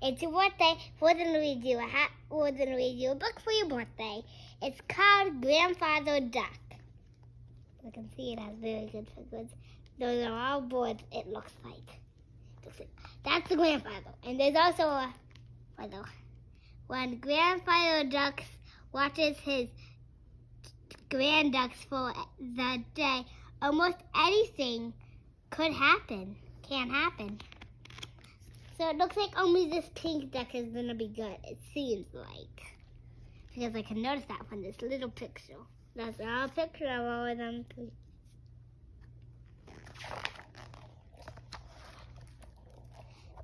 It's your birthday. We're gonna read you a book for your birthday. It's called Grandfather Duck. You can see it has very good figures. Those are all boards. It looks like. That's the grandfather. And there's also a father. When Grandfather Duck watches his grand ducks for the day, almost anything can happen. So it looks like only this pink duck is gonna be good. It seems like, because I can notice that from this little picture. That's all a picture of all of them.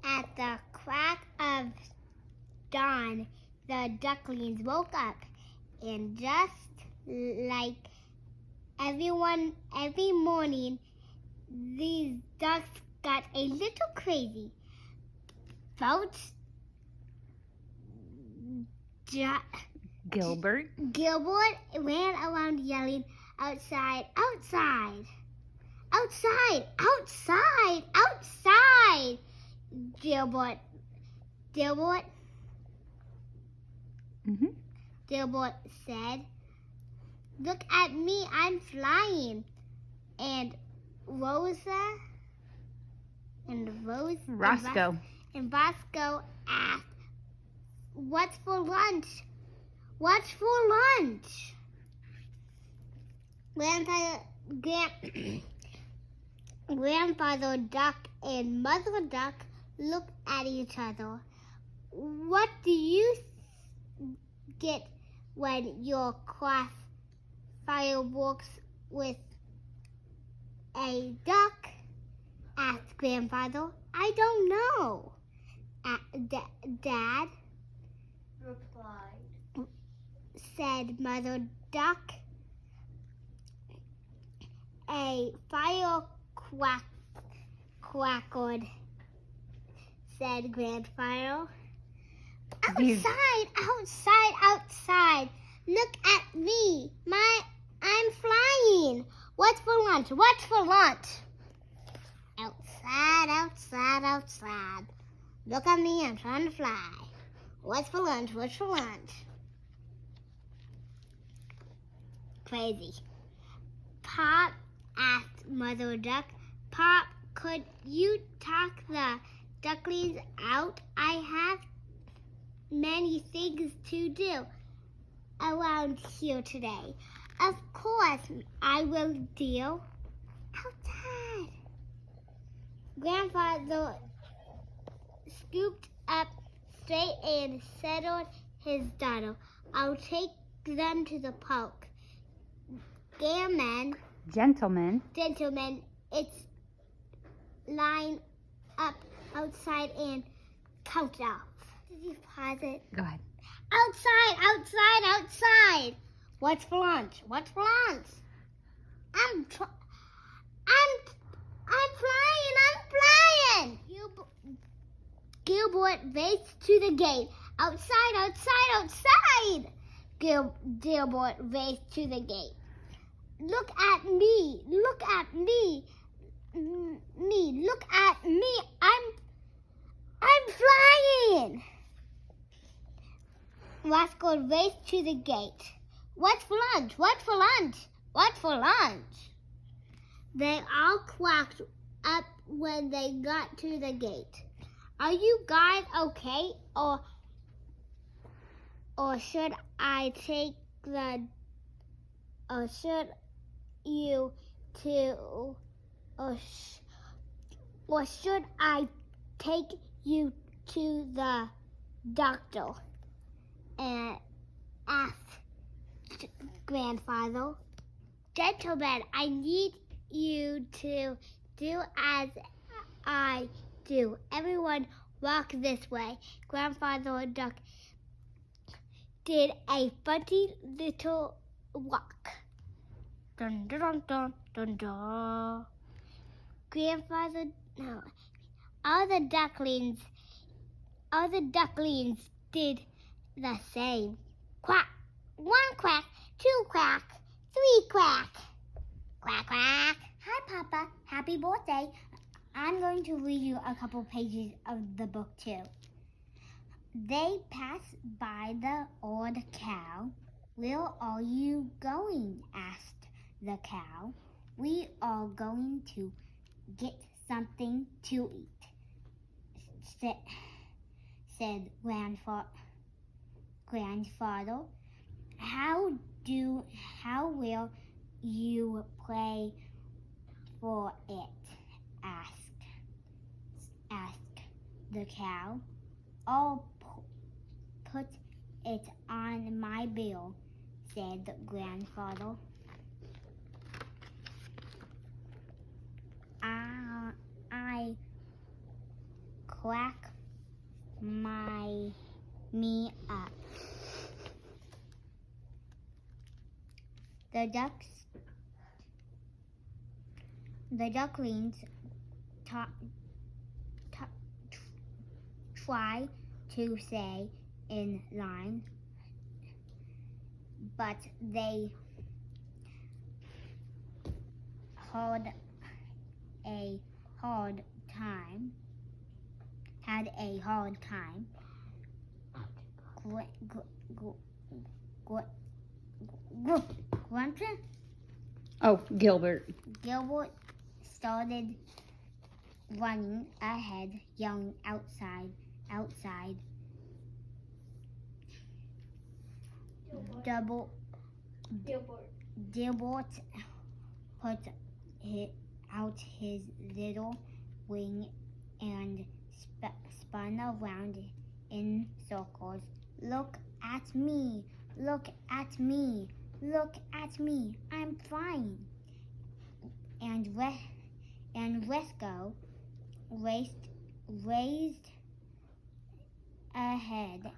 At the crack of dawn, the ducklings woke up, and just like every morning, these ducks got a little crazy. Gilbert ran around yelling, "Outside, outside! Outside, outside, outside!" Gilbert said, "Look at me, I'm flying." And Roscoe asked, "What's for lunch? What's for lunch?" Grandfather Duck and Mother Duck looked at each other. "What do you get when your craft fireworks with a duck?" asked Grandfather. "I don't know," Dad replied. Said Mother Duck. "A fire crackled," said Grandfather. "Outside, outside, outside! Look at me! I'm flying! What's for lunch? What's for lunch?" "Outside, outside, outside! Look at me! I'm trying to fly! What's for lunch? What's for lunch?" Crazy. Pop asked Mother Duck, "Pop, could you talk the ducklings out? I have many things to do around here today." "Of course, I will, dear." Outside. Grandfather scooped up straight and settled his daughter. "I'll take them to the park. Gentlemen, it's line up outside and count off." Did you pause it? go ahead. "Outside, outside, outside! What's for lunch? What's for lunch?" I'm flying! Gilbert raced to the gate. "Outside, outside, outside!" Gilbert raced to the gate. Look at me! Look at me! Look at me! I'm flying! Roscoe raced to the gate. "What's for lunch? What's for lunch? What's for lunch?" They all quacked up when they got to the gate. "Are you guys okay? Or should I take the or should you to or should I take you to the doctor?" and asked Grandfather. "Gentlemen, I need you to do as I do. Everyone walk this way." Grandfather Duck did a funny little walk. Dun dun dun dun dun dun. All the ducklings did the same. Quack, one quack, two quack, three quack. Quack, quack. "Hi, Papa. Happy birthday. I'm going to read you a couple pages of the book, too." They passed by the old cow. "Where are you going?" asked the cow. "We are going to get something to eat," said grandfather. How will you pay for it?" asked the cow. "I'll put it on my bill," said grandfather. I crack me up. The ducklings try to stay in line, but they had a hard time. Grunter? Oh, Gilbert. Gilbert started running ahead, yelling, "Outside, outside." Gilbert put out his little wing and spun around in circles. "Look at me! Look at me! Look at me! I'm flying!" And Resco raised ahead.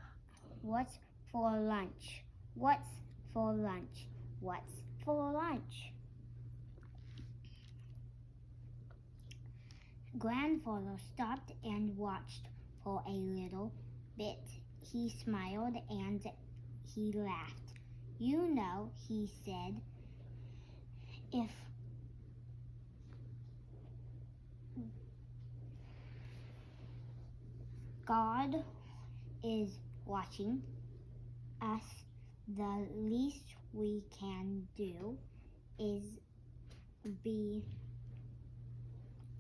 "What's for lunch? What's for lunch? What's for lunch?" Grandfather stopped and watched for a little bit. He smiled and he laughed. "You know," he said, "if God is watching us, the least we can do is be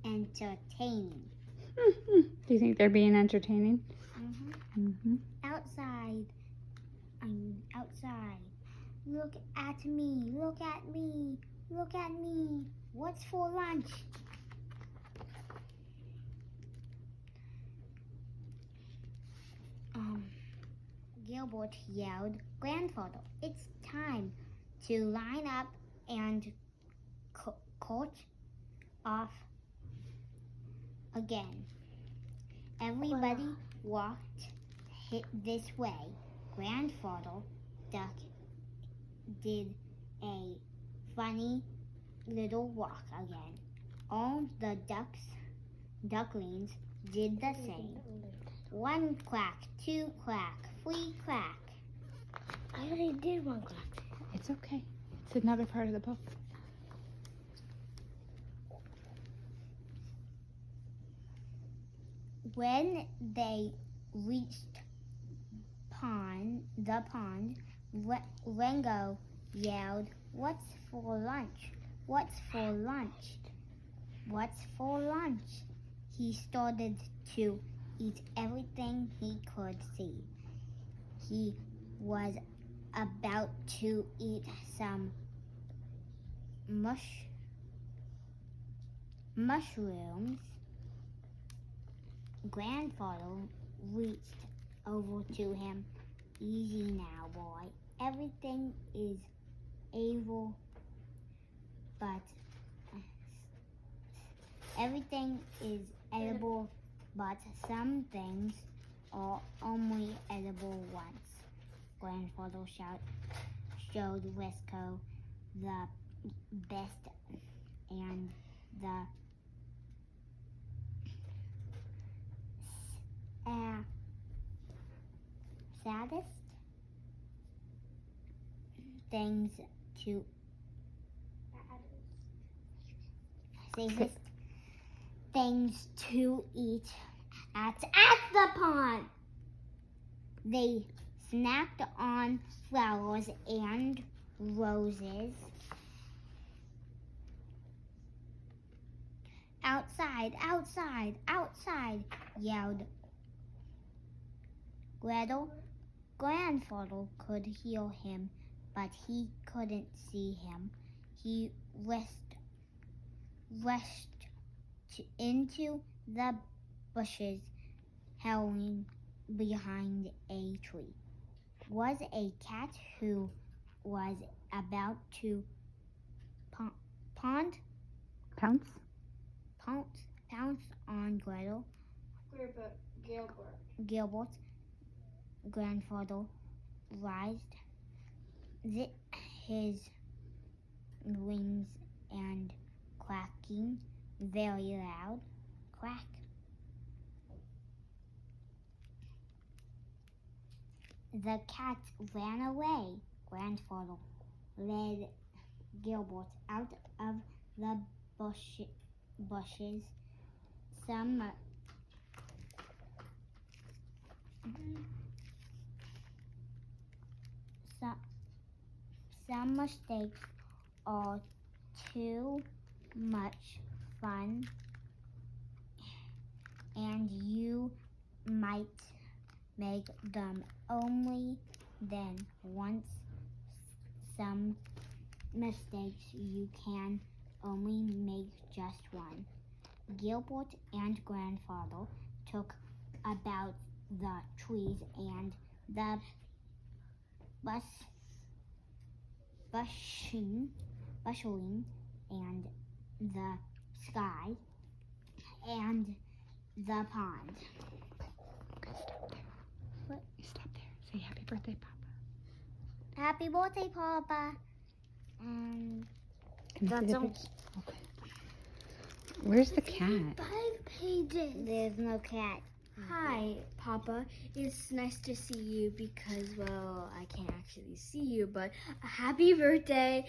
entertaining." Do you think they're being entertaining? Outside. Outside. "Look at me, look at me, look at me. What's for lunch?" Gilbert yelled, "Grandfather, it's time to line up and cut off again." Everybody walked this way. Grandfather Duck did a funny little walk again. All the ducklings did the same. 1 quack, 2 quack, 3 quack. I already did 1 quack. It's okay. It's another part of the book. When they reached the pond, Rango yelled, "What's for lunch? What's for lunch? What's for lunch?" He started to eat everything he could see. He was about to eat some mushrooms. Grandfather reached over to him. "Easy now, boy. Everything is edible, but some things are only edible once." Grandfather showed Resco the best and the saddest things to safest things to eat at the pond. They snacked on flowers and roses. Outside, outside, outside, yelled Gretel. Grandfather could hear him, but he couldn't see him. He rushed into the bushes, howling behind a tree. Was a cat who was about to pounce on Gretel. Gilbert's grandfather raised his wings and quacking very loud. Quack. The cat ran away. Grandfather led Gilbert out of the bushes. Some mistakes are too much fun, and you might make them only then. Once some mistakes, you can only make just one. Gilbert and Grandfather talked about the trees and the bustling and the sky and the pond. Okay, stop there. What? You stop there. Say happy birthday, Papa. Happy birthday, Papa. Can I That's see the all. picture? Okay. Where's the cat? 5 pages. There's no cat. Hi, Papa. It's nice to see you because, well, I can't actually see you, but happy birthday.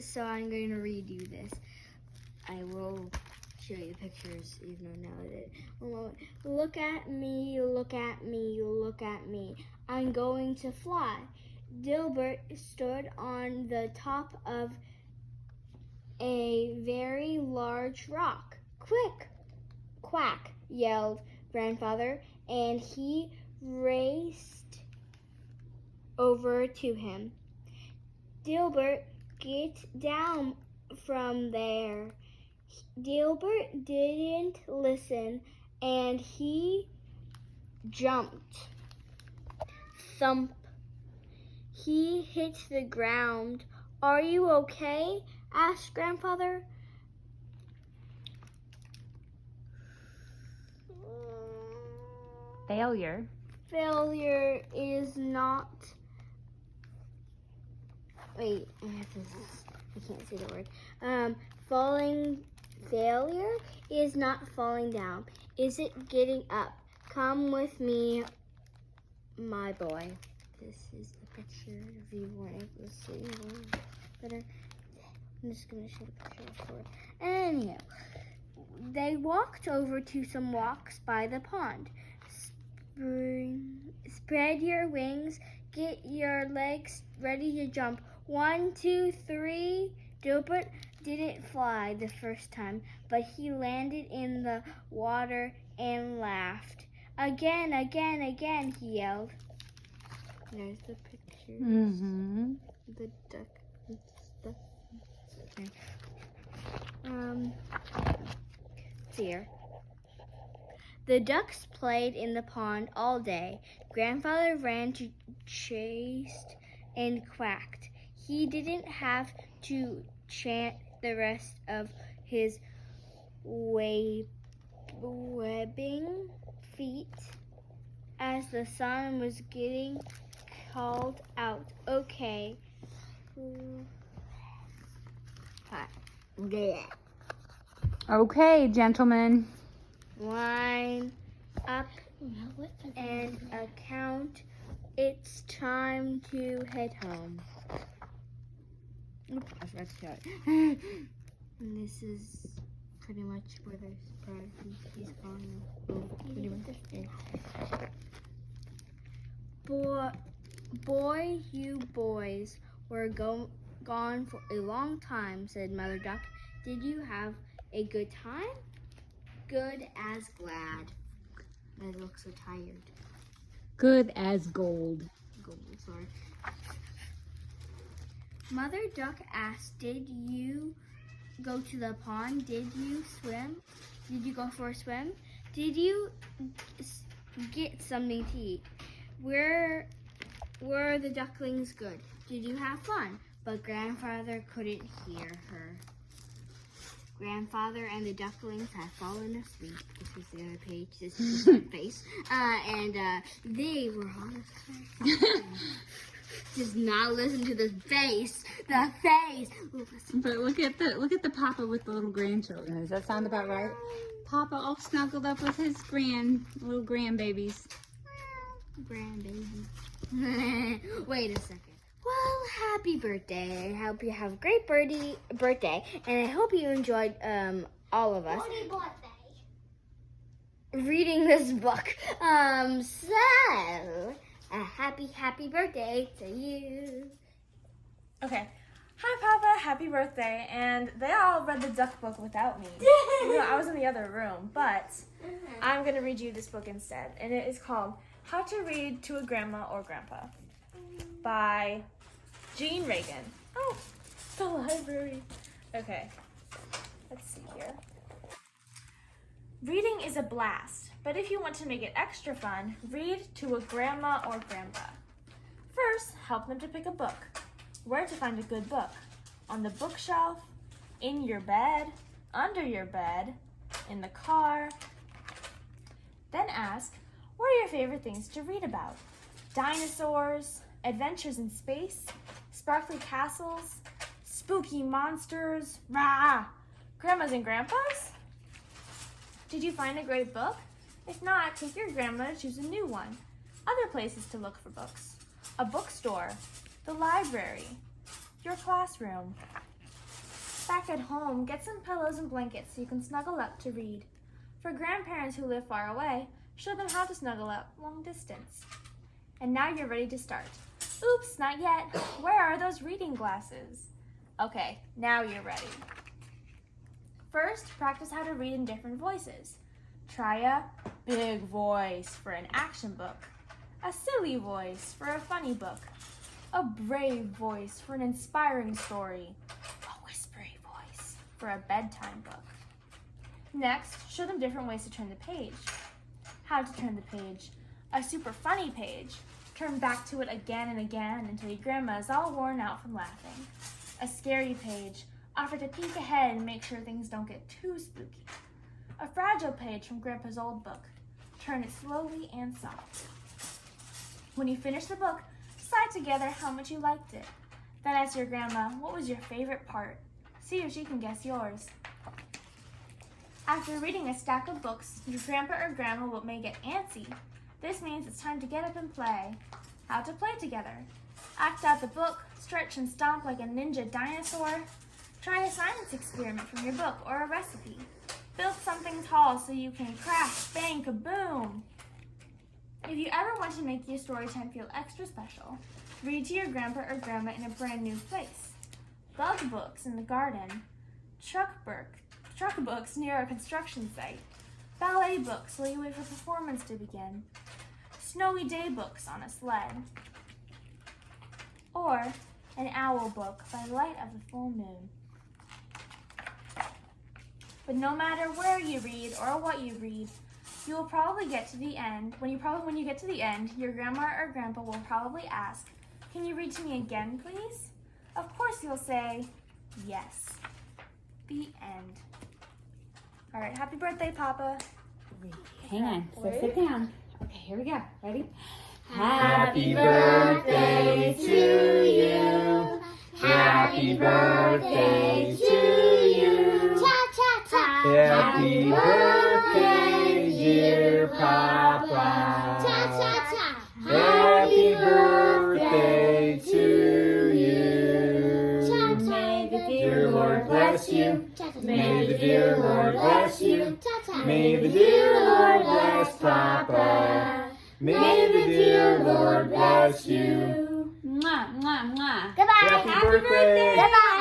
So I'm going to read you this. I will show you the pictures, even though now it is. Look at me, look at me, look at me. I'm going to fly. Dilbert stood on the top of a very large rock. Quick! Quack! Yelled Grandfather, and he raced over to him. Dilbert, get down from there. Dilbert didn't listen, and he jumped. Thump. He hit the ground. Are you okay? Asked Grandfather. Failure. Failure is not. Wait, I can't say the word. Failure is not falling down. Is it getting up? Come with me, my boy. This is the picture. If you weren't able to see better, I'm just gonna show the picture afterward. Anyhow, they walked over to some rocks by the pond. Spread your wings, get your legs ready to jump. 1, 2, 3. Dilbert didn't fly the first time, but he landed in the water and laughed. Again, again, again, he yelled. There's the picture. Mm-hmm. The duck and stuff. Okay. Here. The ducks played in the pond all day. Grandfather ran to chased and quacked. He didn't have to chant the rest of his webbing feet as the sun was getting called out. Okay. Okay, gentlemen. Line up and account. It's time to head home. Oops, I forgot to show it. And this is pretty much where the surprise he's gone. Pretty much. Boy, you boys were gone for a long time, said Mother Duck. Did you have a good time? Good as glad. I look so tired. Good as gold. Gold, sorry. Mother Duck asked, did you go to the pond? Did you swim? Did you go for a swim? Did you get something to eat? Were the ducklings good? Did you have fun? But Grandfather couldn't hear her. Grandfather and the ducklings had fallen asleep. This is the other page. This is my face. And they were on asleep. Does not listen to the face. The face. But look at the Papa with the little grandchildren. Does that sound about right? Papa all snuggled up with his little grandbabies. Grandbaby. Wait a second. Well, happy birthday. I hope you have a great birthday, and I hope you enjoyed all of us Happy birthday. reading this book. So a happy birthday to you. Okay. Hi, Papa. Happy birthday. And they all read the duck book without me. I was in the other room, but I'm going to read you this book instead. And it is called How to Read to a Grandma or Grandpa by Jean Reagan. Oh, the library. Okay. Let's see here. Reading is a blast, but if you want to make it extra fun, read to a grandma or grandpa. First, help them to pick a book. Where to find a good book? On the bookshelf, in your bed, under your bed, in the car. Then ask, what are your favorite things to read about? Dinosaurs, adventures in space, sparkly castles, spooky monsters, rah! Grandmas and grandpas? Did you find a great book? If not, take your grandma to choose a new one. Other places to look for books. A bookstore, the library, your classroom. Back at home, get some pillows and blankets so you can snuggle up to read. For grandparents who live far away, show them how to snuggle up long distance. And now you're ready to start. Oops, not yet. Where are those reading glasses? Okay, now you're ready. First, practice how to read in different voices. Try a big voice for an action book, a silly voice for a funny book, a brave voice for an inspiring story, a whispery voice for a bedtime book. Next, show them different ways to turn the page. How to turn the page. A super funny page. Turn back to it again and again until your grandma is all worn out from laughing. A scary page. Offer to peek ahead and make sure things don't get too spooky. A fragile page from Grandpa's old book. Turn it slowly and soft. When you finish the book, decide together how much you liked it. Then ask your grandma, what was your favorite part? See if she can guess yours. After reading a stack of books, your grandpa or grandma may get antsy. This means it's time to get up and play. How to play together. Act out the book, stretch and stomp like a ninja dinosaur. Try a science experiment from your book or a recipe. Build something tall so you can crash, bang, kaboom. If you ever want to make your story time feel extra special, read to your grandpa or grandma in a brand new place. Bug books in the garden. Truck books near a construction site. Ballet books while you wait for performance to begin. Snowy day books on a sled. Or an owl book by the light of the full moon. But no matter where you read or what you read, you will probably get to the end. When you get to the end, your grandma or grandpa will probably ask, "Can you read to me again, please?" Of course you'll say, "Yes." The end. All right, happy birthday, Papa. Hang on. So sit down. Okay, here we go. Ready? Happy birthday to you. Happy birthday to you. Cha cha cha. Happy birthday, dear Papa. Cha cha cha. Happy birthday to you. May the dear Lord bless you. May the dear Lord bless you. Cha cha. May the dear Lord bless Papa. May the dear Lord bless you. Mwah, mwah, mwah. Goodbye. Happy birthday. Goodbye.